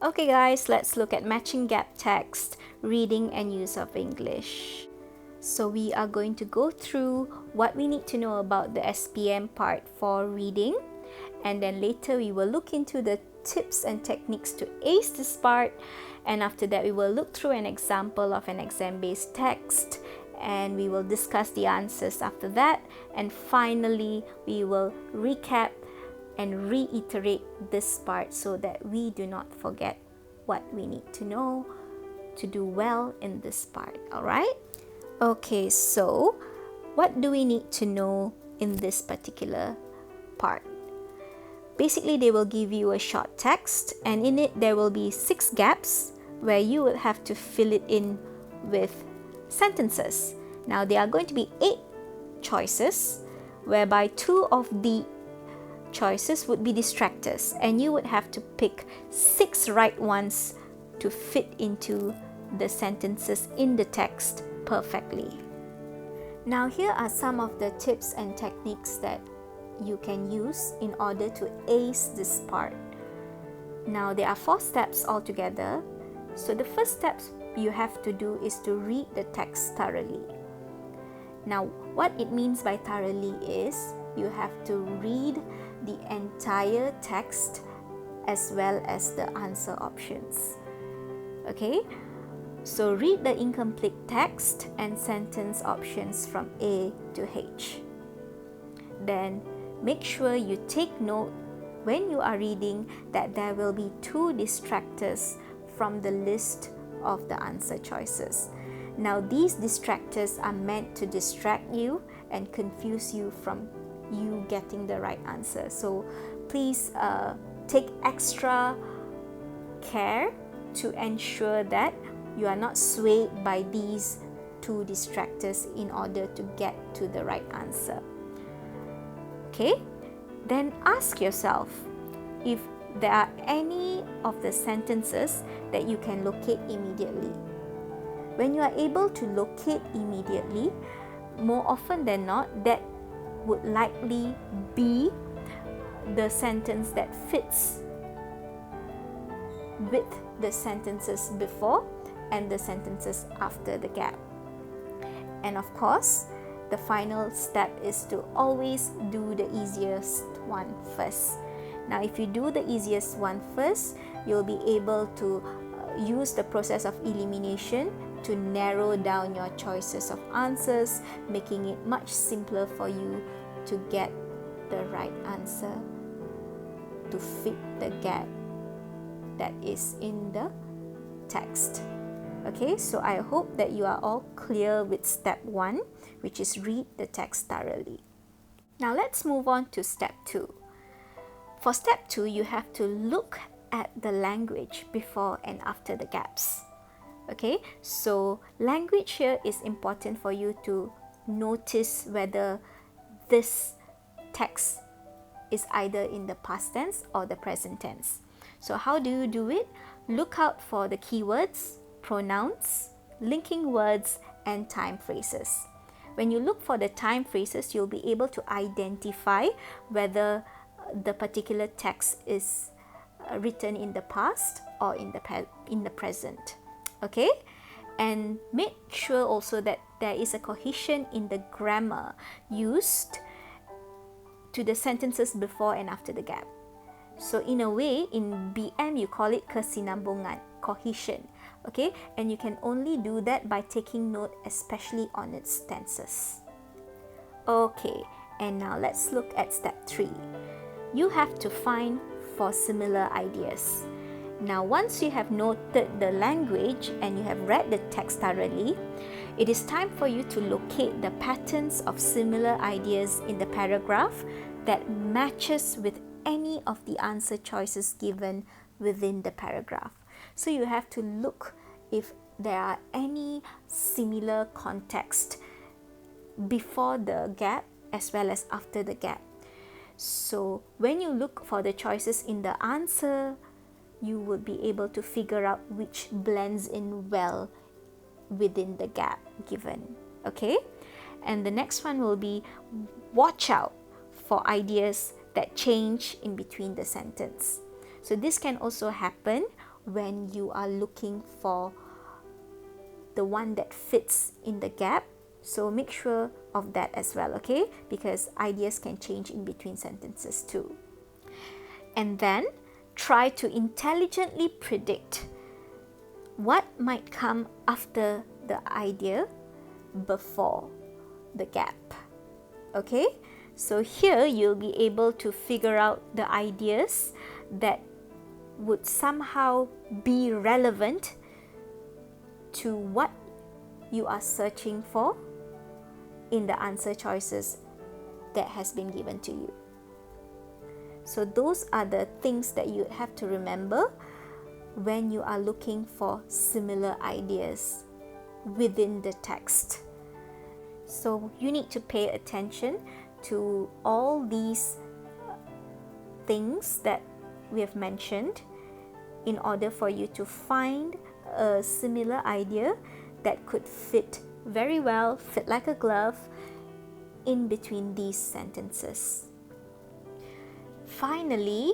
Okay guys, let's look at matching gap text, reading and use of English. So we are going to go through what we need to know about the SPM part for reading, and then later we will look into the tips and techniques to ace this part, and after that we will look through an example of an exam-based text and we will discuss the answers after that, and finally we will recap and reiterate this part so that we do not forget what we need to know to do well in this part. Alright? Okay, so what do we need to know in this particular part? Basically, they will give you a short text, and in it there will be 6 gaps where you will have to fill it in with sentences. Now there are going to be 8 choices, whereby 2 of the choices would be distractors, and you would have to pick 6 right ones to fit into the sentences in the text perfectly. Now here are some of the tips and techniques that you can use in order to ace this part. Now there are 4 steps altogether. So the first steps you have to do is to read the text thoroughly. Now what it means by thoroughly is you have to read the entire text as well as the answer options. Okay, so read the incomplete text and sentence options from A to H. Then make sure you take note when you are reading that there will be 2 distractors from the list of the answer choices. Now these distractors are meant to distract you and confuse you from you getting the right answer. So please take extra care to ensure that you are not swayed by these 2 distractors in order to get to the right answer. Okay, then ask yourself if there are any of the sentences that you can locate immediately. When you are able to locate immediately, more often than not, that would likely be the sentence that fits with the sentences before and the sentences after the gap. And of course, the final step is to always do the easiest one first. Now if you do the easiest one first, you'll be able to use the process of elimination to narrow down your choices of answers, making it much simpler for you to get the right answer to fit the gap that is in the text. Okay, so I hope that you are all clear with step 1, which is read the text thoroughly. Now let's move on to step 2. For step 2, you have to look at the language before and after the gaps. Okay, so language here is important for you to notice whether this text is either in the past tense or the present tense. So how do you do it? Look out for the keywords, pronouns, linking words, and time phrases. When you look for the time phrases, you'll be able to identify whether the particular text is written in the past or in the present. Okay, and make sure also that there is a cohesion in the grammar used to the sentences before and after the gap. So in a way, in BM you call it kesinambungan, cohesion. Okay, and you can only do that by taking note especially on its tenses. Okay, and now let's look at step 3. You have to find for similar ideas. Now once you have noted the language and you have read the text thoroughly, it is time for you to locate the patterns of similar ideas in the paragraph that matches with any of the answer choices given within the paragraph. So you have to look if there are any similar context before the gap as well as after the gap. So when you look for the choices in the answer, you will be able to figure out which blends in well within the gap given. Okay, and the next one will be watch out for ideas that change in between the sentence. So this can also happen when you are looking for the one that fits in the gap. So make sure of that as well, okay? Because ideas can change in between sentences too. And then try to intelligently predict what might come after the idea before the gap. Okay? So here you'll be able to figure out the ideas that would somehow be relevant to what you are searching for in the answer choices that has been given to you. So those are the things that you have to remember when you are looking for similar ideas within the text. So you need to pay attention to all these things that we have mentioned in order for you to find a similar idea that could fit very well, fit like a glove in between these sentences. Finally,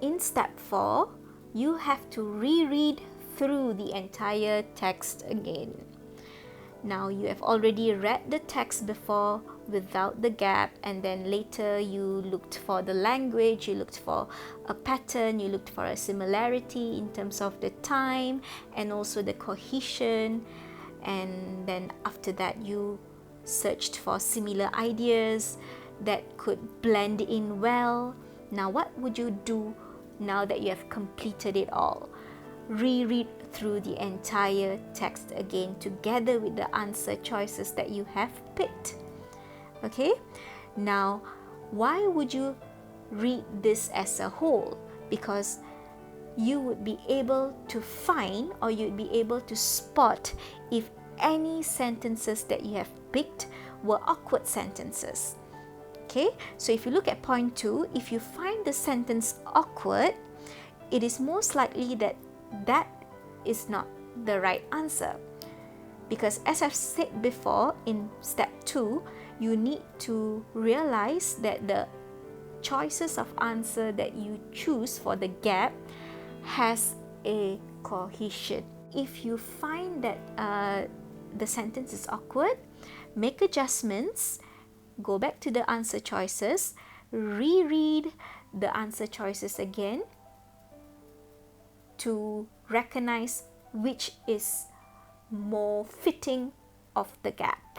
in step 4, you have to reread through the entire text again. Now you have already read the text before without the gap, and then later you looked for the language, you looked for a pattern, you looked for a similarity in terms of the time and also the cohesion, and then after that you searched for similar ideas that could blend in well. Now what would you do now that you have completed it all? Reread through the entire text again together with the answer choices that you have picked. Okay? Now, why would you read this as a whole? Because you would be able to find, or you'd be able to spot if any sentences that you have picked were awkward sentences. Okay? So if you look at point 2, if you find the sentence awkward, it is most likely that that is not the right answer. Because as I've said before, in step 2, you need to realize that the choices of answer that you choose for the gap has a cohesion. If you find that the sentence is awkward, make adjustments, go back to the answer choices, reread the answer choices again to recognize which is more fitting of the gap.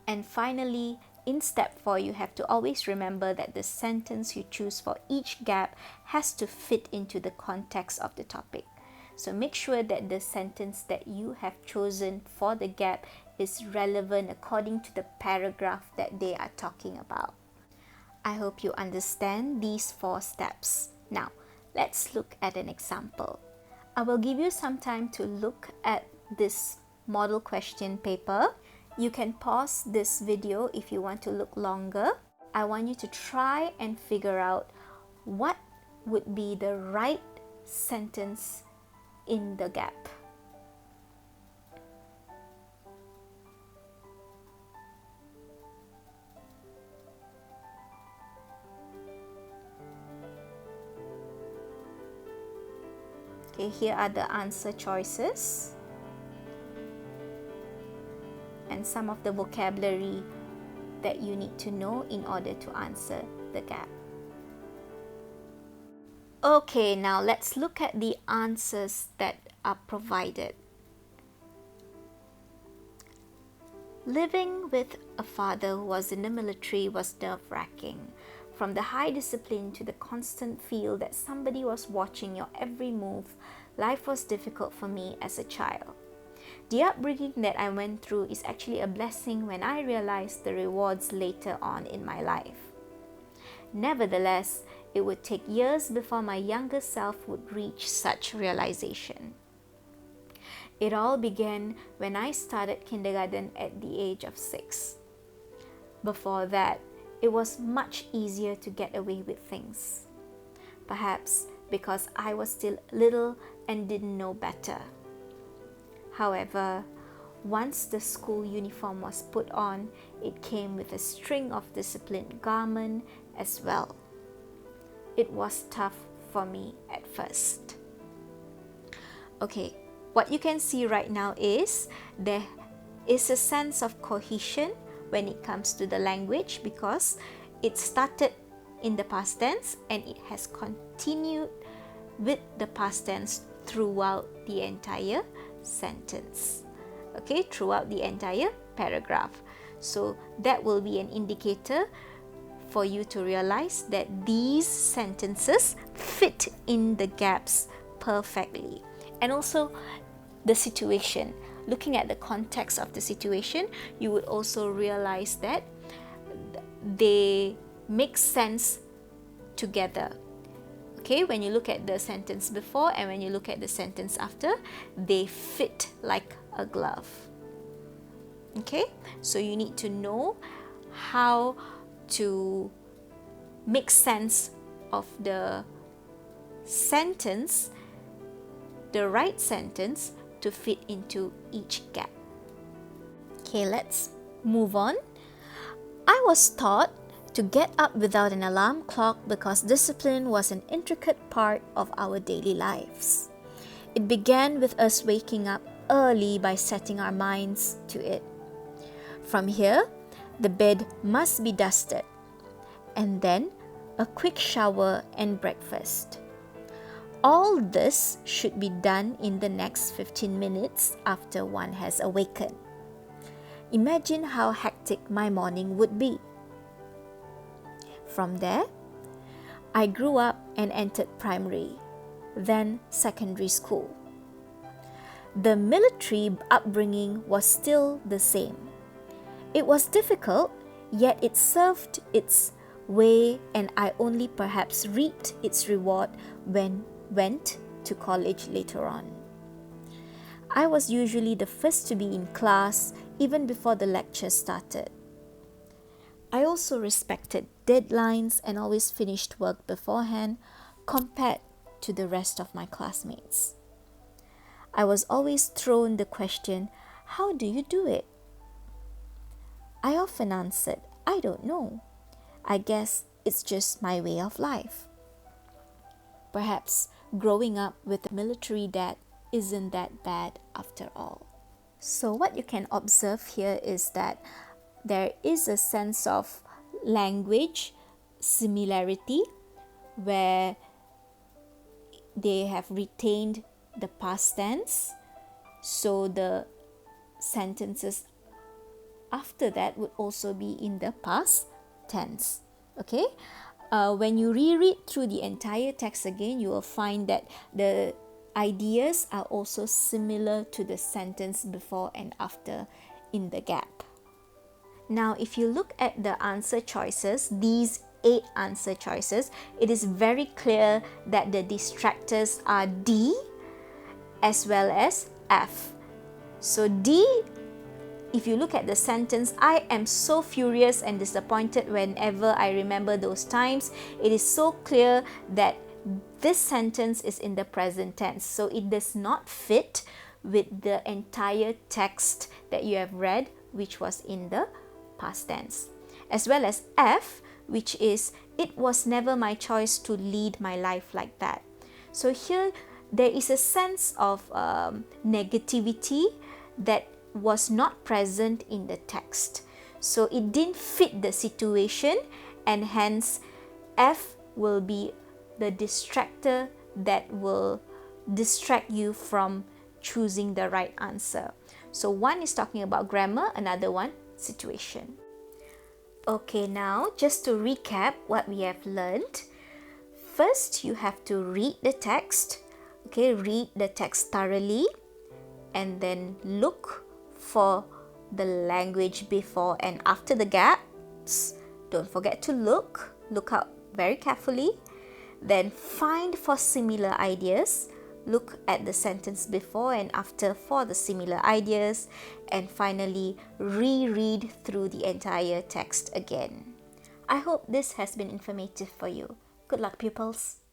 And finally, in step 4, you have to always remember that the sentence you choose for each gap has to fit into the context of the topic. So make sure that the sentence that you have chosen for the gap is relevant according to the paragraph that they are talking about. I hope you understand these 4 steps. Now, let's look at an example. I will give you some time to look at this model question paper. You can pause this video if you want to look longer. I want you to try and figure out what would be the right sentence in the gap. Okay, here are the answer choices and some of the vocabulary that you need to know in order to answer the gap. Okay, now let's look at the answers that are provided. Living with a father who was in the military was nerve-wracking. From the high discipline to the constant feel that somebody was watching your every move, life was difficult for me as a child. The upbringing that I went through is actually a blessing when I realized the rewards later on in my life. Nevertheless, it would take years before my younger self would reach such realization. It all began when I started kindergarten at the age of 6. Before that, it was much easier to get away with things. Perhaps because I was still little and didn't know better. However, once the school uniform was put on, it came with a string of disciplined garment as well. It was tough for me at first. Okay, what you can see right now is there is a sense of cohesion when it comes to the language because it started in the past tense and it has continued with the past tense throughout the entire sentence. Okay, throughout the entire paragraph. So that will be an indicator for you to realize that these sentences fit in the gaps perfectly. And also the situation. Looking at the context of the situation, you would also realize that they make sense together. Okay, when you look at the sentence before and when you look at the sentence after, they fit like a glove. Okay, so you need to know how to make sense of the sentence, the right sentence to fit into each gap. Okay, let's move on. I was taught to get up without an alarm clock because discipline was an intricate part of our daily lives. It began with us waking up early by setting our minds to it. From here, the bed must be dusted, and then a quick shower and breakfast. All this should be done in the next 15 minutes after one has awakened. Imagine how hectic my morning would be. From there, I grew up and entered primary, then secondary school. The military upbringing was still the same. It was difficult, yet it served its way, and I only perhaps reaped its reward when went to college later on. I was usually the first to be in class even before the lecture started. I also respected deadlines and always finished work beforehand compared to the rest of my classmates. I was always thrown the question, "How do you do it?" I often answered, "I don't know. I guess it's just my way of life." Perhaps growing up with a military dad isn't that bad after all. So what you can observe here is that there is a sense of language similarity where they have retained the past tense, so the sentences after that would also be in the past tense. Okay, when you reread through the entire text again, you will find that the ideas are also similar to the sentence before and after in the gap. Now, if you look at the answer choices, these 8 answer choices, it is very clear that the distractors are D as well as F. So D, if you look at the sentence, "I am so furious and disappointed whenever I remember those times," it is so clear that this sentence is in the present tense. So it does not fit with the entire text that you have read, which was in the past tense. As well as F, which is, "It was never my choice to lead my life like that." So here there is a sense of negativity that was not present in the text. So it didn't fit the situation, and hence F will be the distractor that will distract you from choosing the right answer. So one is talking about grammar, another one situation. Okay, now just to recap what we have learned. First, you have to read the text. Okay, read the text thoroughly and then look for the language before and after the gaps. Don't forget to look out very carefully. Then find for similar ideas. Look at the sentence before and after for the similar ideas. And finally, reread through the entire text again. I hope this has been informative for you. Good luck, pupils.